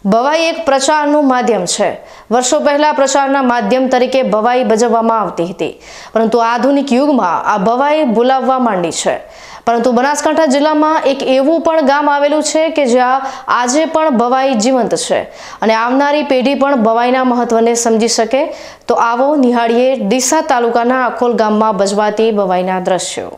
ભવાઈ એક પ્રચારનું માધ્યમ છે। વર્ષો પહેલા પ્રચારના માધ્યમ તરીકે ભવાઈ ભજવવામાં આવતી હતી, પરંતુ આધુનિક યુગમાં આ ભવાઈ ભૂલાવવા માંડી છે। પરંતુ બનાસકાંઠા જિલ્લામાં એક એવું પણ ગામ આવેલું છે કે જ્યાં આજે પણ ભવાઈ જીવંત છે અને આવનારી પેઢી પણ ભવાઈના મહત્વને સમજી શકે। તો આવો નિહાળીએ ડીસા તાલુકાના આખોલ ગામમાં ભજવાતી ભવાઈના દ્રશ્યો।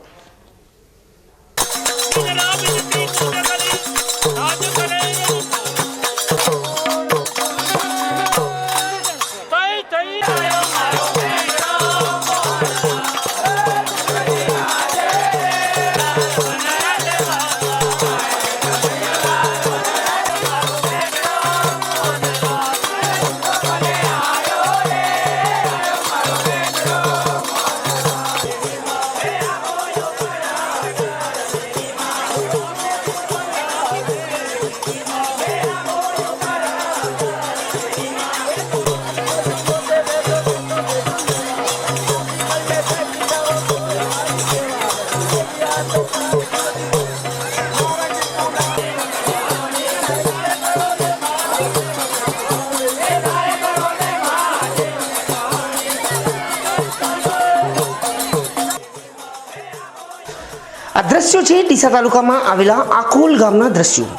આ દ્રશ્યો છે ડીસા તાલુકામાં આવેલા આખોલ ગામના દ્રશ્યો।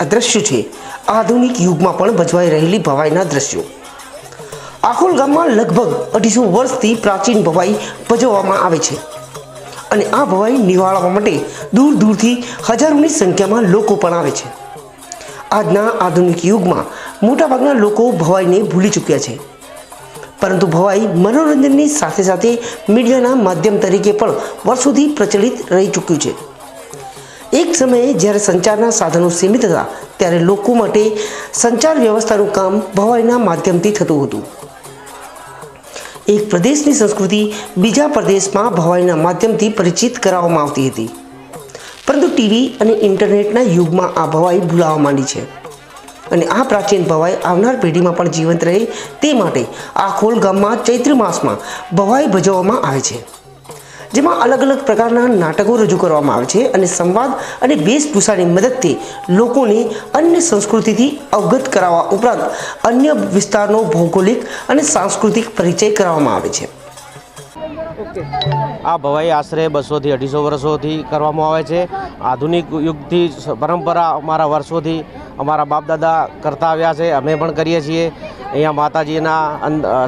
આ દ્રશ્યો છે આધુનિક યુગમાં પણ ભજવાઈ રહેલી ભવાઈના દ્રશ્યો। આખોલ ગામમાં લગભગ 250 વર્ષથી પ્રાચીન ભવાઈ ભજવવામાં આવે છે અને આ ભવાઈ નિહાળવા માટે દૂર દૂરથી હજારોની સંખ્યામાં લોકો પણ આવે છે। આજના આધુનિક યુગમાં મોટાભાગના લોકો ભવાઈને ભૂલી ચૂક્યા છે, પરંતુ ભવાઈ મનોરંજનની સાથે સાથે મીડિયાના માધ્યમ તરીકે પણ વર્ષોથી પ્રચલિત રહી ચૂક્યું છે। એક સમયે જ્યારે સંચારના સાધનો સીમિત હતા, ત્યારે લોકો માટે સંચાર વ્યવસ્થાનું કામ ભવાઈના માધ્યમથી થતું હતું। એક પ્રદેશની સંસ્કૃતિ બીજા પ્રદેશમાં ભવાઈના માધ્યમથી પરિચિત કરાવવામાં આવતી હતી, પરંતુ ટીવી અને ઇન્ટરનેટના યુગમાં આ ભવાઈ ભૂલાવા માંડી છે અને આ પ્રાચીન ભવાઈ આવનાર પેઢીમાં પણ જીવંત રહે તે માટે આખોલ ગામમાં ચૈત્ર માસમાં ભવાઈ ભજવવામાં આવે છે, જેમાં અલગ અલગ પ્રકારના નાટકો રજૂ કરવામાં આવે છે અને સંવાદ અને વેશભૂષાની મદદથી લોકોને અન્ય સંસ્કૃતિથી અવગત કરાવવા ઉપરાંત અન્ય વિસ્તારનો ભૌગોલિક અને સાંસ્કૃતિક પરિચય કરાવવામાં આવે છે। આ ભવાઈ આશરે 200 થી 250 વર્ષોથી કરવામાં આવે છે। આધુનિક યુગથી પરંપરા અમારા વર્ષોથી અમારા બાપ દાદા કરતા આવ્યા છે, અમે પણ કરીએ છીએ। અહીંયા માતાજીના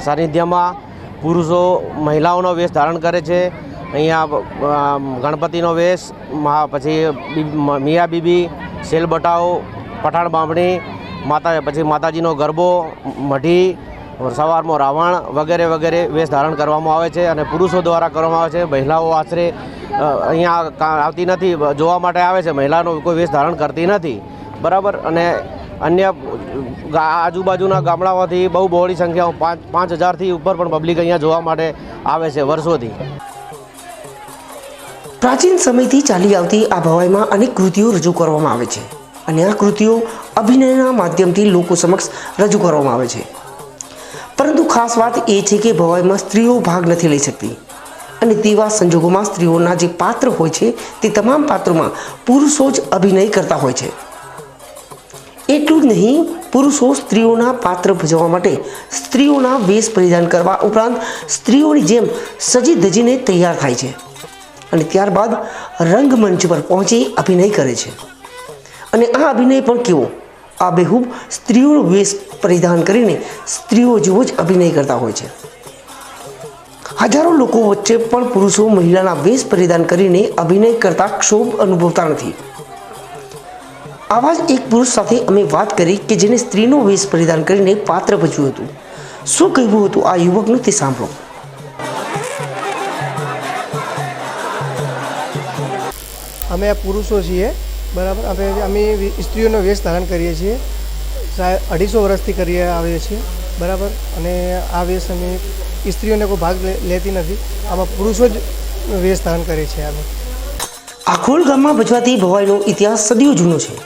સાનિધ્યમાં પુરુષો મહિલાઓનો વેશ ધારણ કરે છે। અહીંયા ગણપતિનો વેશ, પછી મિયા બીબી, શેલ બટાઓ, પઠાણ બામણી, પછી માતાજીનો ગરબો, મઢી, સવારમાં રાવણ વગેરે વગેરે વેશ ધારણ કરવામાં આવે છે અને પુરુષો દ્વારા કરવામાં આવે છે। મહિલાઓ આશરે અહીંયા આવતી નથી, જોવા માટે આવે છે, મહિલાનો કોઈ વેશ ધારણ કરતી નથી, બરાબર। અને અન્ય આજુબાજુના ગામડાઓથી બહુ બહોળી સંખ્યાઓ 5000થી ઉપર પણ પબ્લિક અહીંયા જોવા માટે આવે છે વર્ષોથી। પ્રાચીન સમયથી ચાલી આવતી આ ભવાઈમાં અનેક કૃતિઓ રજૂ કરવામાં આવે છે અને આ કૃતિઓ અભિનયના માધ્યમથી લોકો સમક્ષ રજૂ કરવામાં આવે છે, પરંતુ ખાસ વાત એ છે કે ભવાઈમાં સ્ત્રીઓ ભાગ નથી લઈ શકતી અને તેવા સંજોગોમાં સ્ત્રીઓના જે પાત્ર હોય છે તે તમામ પાત્રોમાં પુરુષો જ અભિનય કરતા હોય છે। એટલું જ નહીં, પુરુષો સ્ત્રીઓના પાત્ર ભજવવા માટે સ્ત્રીઓના વેશ પરિધાન કરવા ઉપરાંત સ્ત્રીઓની જેમ સજી ધજીને તૈયાર થાય છે અને ત્યારબાદ રંગમંચ પર પહોંચી અભિનય કરે છે અને આ અભિનય પણ કેવો, આબેહૂબ સ્ત્રીઓનો વેશ પરિધાન કરીને સ્ત્રીઓ જેવો જ અભિનય કરતા હોય છે। હજારો લોકો વચ્ચે પણ પુરુષો મહિલાના વેશ પરિધાન કરીને અભિનય કરતા ક્ષોભ અનુભવતા નથી। આવા જ એક પુરુષ સાથે અમે વાત કરી કે જેને સ્ત્રીનો વેશ પરિધાન કરીને પાત્ર ભજવ્યું હતું। શું કહેવું હતું આ યુવકનું તે સાંભળો। અમે પુરુષો છીએ, બરાબર। અમે સ્ત્રીઓનો વેશ ધારણ કરીએ છીએ, 250 વર્ષથી કરીએ આવીએ છીએ, બરાબર। અને આ વેશ અમે સ્ત્રીઓને કોઈ ભાગ લેતી નથી, આમાં પુરુષો જ વેશ ધારણ કરે છે। અમે આખોલ ગામમાં ભજવાતી ભવાઈનો ઇતિહાસ સદીઓ જૂનો છે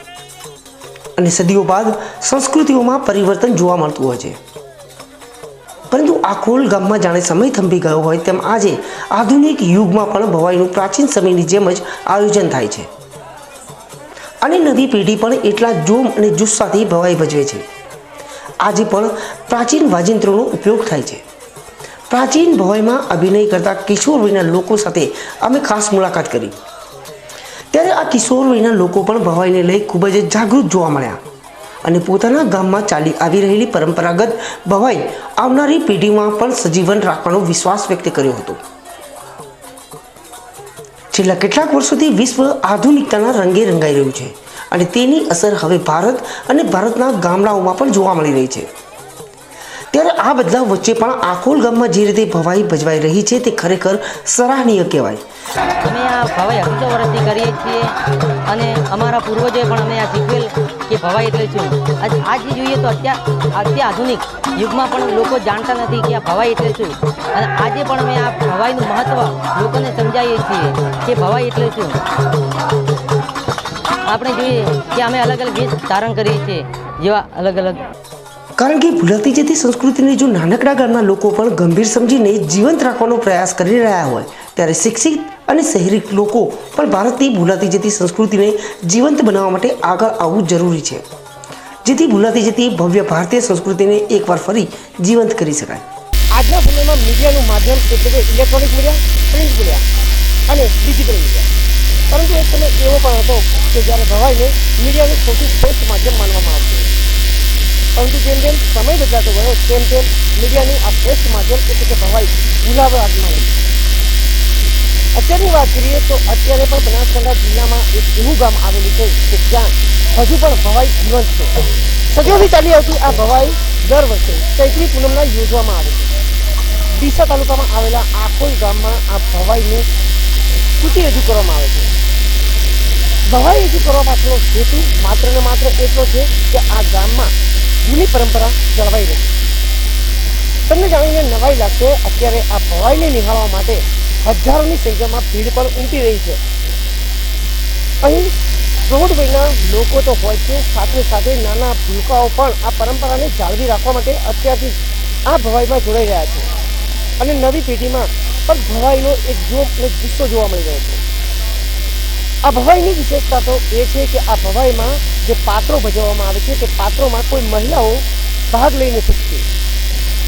અને સદીઓ બાદ સંસ્કૃતિઓમાં પરિવર્તન જોવા મળતું હોય છે, પરંતુ આખોલ ગામમાં જાણે સમય થંભી ગયો હોય તેમ આજે આધુનિક યુગમાં પણ ભવાઈનું પ્રાચીન સમયની જેમ જ આયોજન થાય છે અને નવી પેઢી પણ એટલા જોમ અને જુસ્સાથી ભવાઈ ભજવે છે। આજે પણ પ્રાચીન વાજિંત્રોનો ઉપયોગ થાય છે. પ્રાચીન ભવાઈમાં અભિનય કરતા કિશોર વયના લોકો સાથે અમે ખાસ મુલાકાત કરી. ત્યારે આ કિશોર વયના લોકો પણ ભવાઈને લઈ ખૂબ જ જાગૃત જોવા મળ્યા અને પોતાના ગામમાં ચાલી આવી રહેલી પરંપરાગત ભવાઈ આવનારી પેઢીમાં પણ સજીવન રાખવાનો વિશ્વાસ વ્યક્ત કર્યો હતો. છેલ્લા કેટલાક વર્ષોથી વિશ્વ આધુનિકતાના રંગે રંગાઈ રહ્યું છે અને તેની અસર હવે ભારત અને ભારતના ગામડાઓમાં પણ જોવા મળી રહી છે. ત્યારે આ બદલાવ વચ્ચે પણ આખોલ ગામમાં જે રીતે ભવાઈ ભજવાઈ રહી છે તે ખરેખર સરાહનીય કહેવાય. અમે આ ભવાઈ 800 વર્ષથી કરીએ છીએ અને અમારા પૂર્વજોએ પણ અમે આ શીખવેલ કે ભવાઈ એટલે શું. આજે જોઈએ તો અત્યારે આધુનિક યુગમાં પણ લોકો જાણતા નથી કે આ ભવાઈ એટલે શું, અને આજે પણ અમે આ ભવાઈનું મહત્ત્વ લોકોને સમજાવીએ છીએ કે ભવાઈ એટલે શું. આપણે જોઈએ કે અમે અલગ અલગ વેશ ધારણ કરીએ છીએ, જેવા અલગ અલગ. કારણ કે ભૂલાતી જતી સંસ્કૃતિને જો નાનકડા ગામના લોકો પણ ગંભીર સમજીને જીવંત રાખવાનો પ્રયાસ કરી રહ્યા હોય, ત્યારે શિક્ષિત અને શહેરી લોકો પણ ભારતની ભૂલાતી જતી સંસ્કૃતિને જીવંત બનાવવા માટે આગળ આવવું જરૂરી છે, જેથી ભૂલાતી જતી ભવ્ય ભારતીય સંસ્કૃતિને એકવાર ફરી જીવંત કરી શકાય. આજના સમયમાં મીડિયાનું માધ્યમ એટલે કે ઇલેક્ટ્રોનિક મીડિયા, પ્રિન્ટ મીડિયા અને ડિજિટલ મીડિયા. પરંતુ એક સમય એવો પણ હતો કે જ્યારે ભવાઈને મીડિયાનું સૌથી શ્રેષ્ઠ માધ્યમ માનવામાં આવતું. પરંતુ જેમ જેમ સમય બદલાતો ગયો તેમ તેમ મીડિયાનું આ શ્રેષ્ઠ માધ્યમ એટલે કે ભવાઈ ભૂલાવા હાથમાં આવી. અત્યારની વાત કરીએ તો અત્યારે પણ બનાસકાંઠા જિલ્લામાં એક એવું ગામ આવેલું છે કે જ્યાં હજુ પણ ભવાઈ જીવંત છે. સદીઓથી ચાલી આવતી આ ભવાઈ દર વર્ષે ચૈત્રી પૂનમના યોજવામાં આવે છે. ડીસા તાલુકામાં આવેલા આખોલ ગામમાં આ ભવાઈનું કૃતિ રજૂ કરવામાં આવે છે. ભવાઈ રજૂ કરવા પાછળનો હેતુ માત્ર ને માત્ર એટલો છે કે આ ગામમાં જૂની પરંપરા જળવાઈ રહી. તમને જાણીને નવાઈ લાગશે, અત્યારે આ ભવાઈને નિહાળવા માટે હજારોની સંખ્યામાં ભીડ પણ ઉમટી રહી છે. અહીં પ્રૌઢ વયના લોકો તો હોય છે, સાથે સાથે નાના ભૂલકાઓ પણ આ પરંપરાને જાળવી રાખવા માટે અત્યારથી આ ભવાઈમાં જોડાઈ રહ્યા છે અને નવી પેઢીમાં પણ ભવાઈનો એક જોમ અને જુસ્સો જોવા મળી રહ્યો છે. આ ભવાઈની વિશેષતા તો એ છે કે આ ભવાઈમાં જે પાત્રો ભજવવામાં આવે છે તે પાત્રોમાં કોઈ મહિલાઓ ભાગ લઈ નથી શકતી,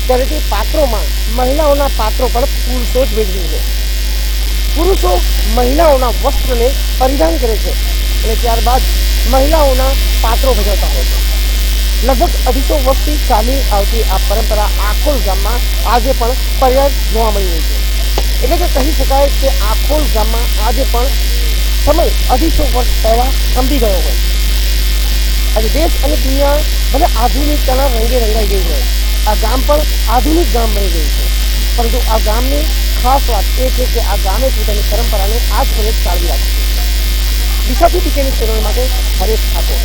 ત્યારે તે પાત્રોમાં મહિલાઓના પાત્રો પણ પુરુષો જ ભજવે છે. પુરુષો મહિલાઓના વસ્ત્રને પરિધાન કરે છે અને ત્યારબાદ મહિલાઓના પાત્રો ભજવતા હોય છે. લગભગ 250 વર્ષથી ચાલી આવતી આ પરંપરા આખોલ ગામમાં આજે પણ પર્યાપ્ત જોવા મળી રહી છે. એટલે કે કહી શકાય કે આખોલ ગામમાં આજે પણ સમય 250 વર્ષ પહેલાં થંભી ગયો હોય. આજે દેશ અને દુનિયા ભલે આધુનિકતાના રંગે રંગાઈ ગઈ હોય, આ ગામ પણ આધુનિક ગામ બની ગયું છે. પરંતુ આ ગામની ખાસ વાત એ છે કે આ ગામે પોતાની પરંપરાને આજ પણ જાળવી રાખી છે. દિશાથી ટીકેની ચેનલ માટે હરેશ ઠાકોર.